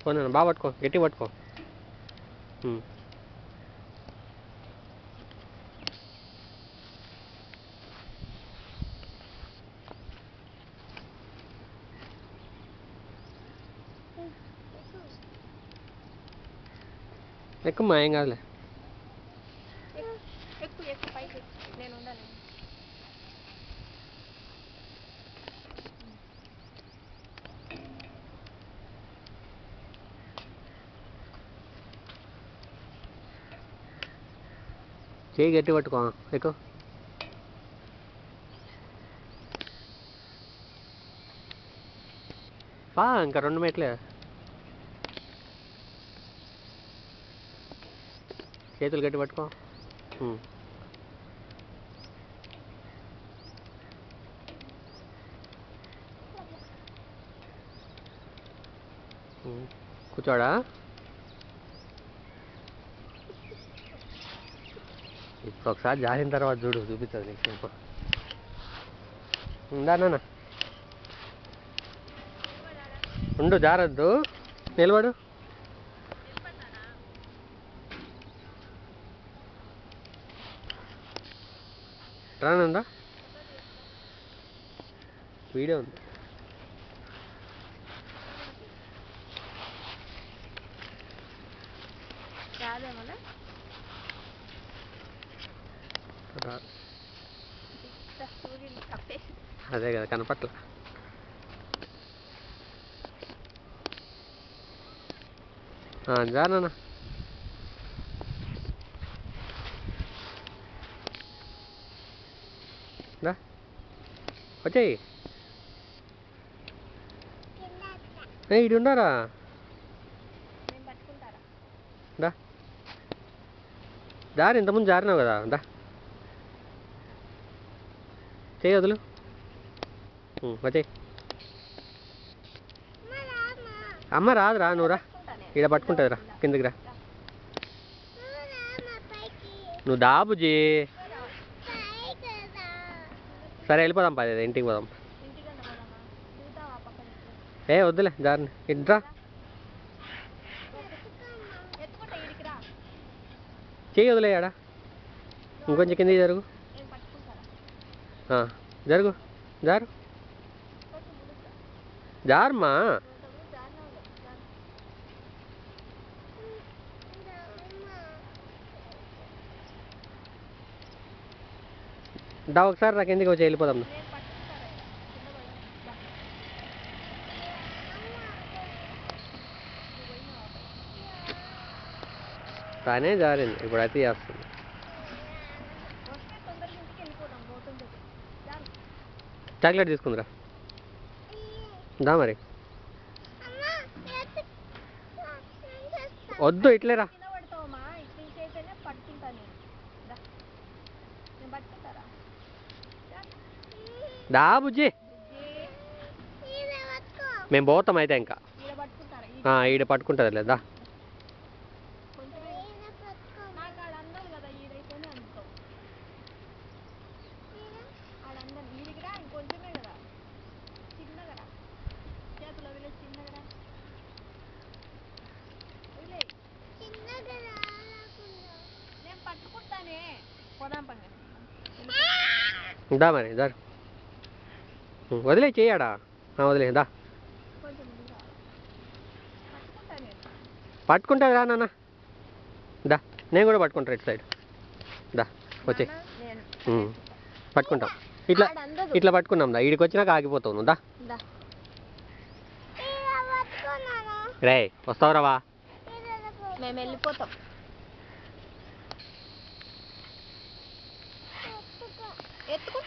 పోనా బాగా పట్టుకో, గట్టి పట్టుకో. ఎక్కువ ఏం కాదులే. చేయి గట్టి పట్టుకో, ఎక్కువ. ఇంకా 2 మెట్లే. చేతులు గట్టి పట్టుకో. కూర్చోడా. ఇప్పుడు ఒకసారి జారిన తర్వాత చూడు, చూపిస్తుంది నీకు. ఉందా నాన్న, ఉండు, జారద్దు, నిలబడు. రానందా, వీడియో ఉంది. అదే కదా కనపట్ల. జానా వచ్చేయి. ఇటు ఉన్నారా, దా. జారి, ఇంతకుముందు జారినావు కదా, దా. చేయి వదులు, వచ్చేయి. అమ్మ రాదురా, నువ్వు రా, ఇక్కడ పట్టుకుంటుంది రా, కిందకి రా. నువ్వు దా బుజ్జి. సరే వెళ్ళిపోదాం, పది ఇంటికి పోదాం. వద్దులే, జారిని ఇట్రా. చేయి వదిలేయాడా, ఇంకొంచెం కిందికి జరుగు. జరుగు, జారు, జారమ్మా. దా ఒకసారి నాకు ఎందుకు వచ్చి వెళ్ళిపోదాం. తానే జారింది, ఇప్పుడు అయితే చేస్తుంది. చాక్లెట్ తీసుకుందిరా, దా మరి. వద్దు, ఇట్లేరా. దా బుజ్జి, మేము పోతాం అయితే ఇంకా. ఈడ పట్టుకుంటుంది లేదా. దా మరి, దా, వదిలే, చెయ్యాడా, వదిలే, దా. పట్టుకుంటుంది రా నాన్న, దా. నేను కూడా పట్టుకుంటా ఇటు సైడ్, దా, వచ్చే. పట్టుకుంటాం, ఇట్లా ఇట్లా పట్టుకున్నాం దా. ఈడికి వచ్చినాక ఆగిపోతావు నువ్వు, దా. రే వస్తావురావా, మేము వెళ్ళిపోతాం. ఎత్తుకో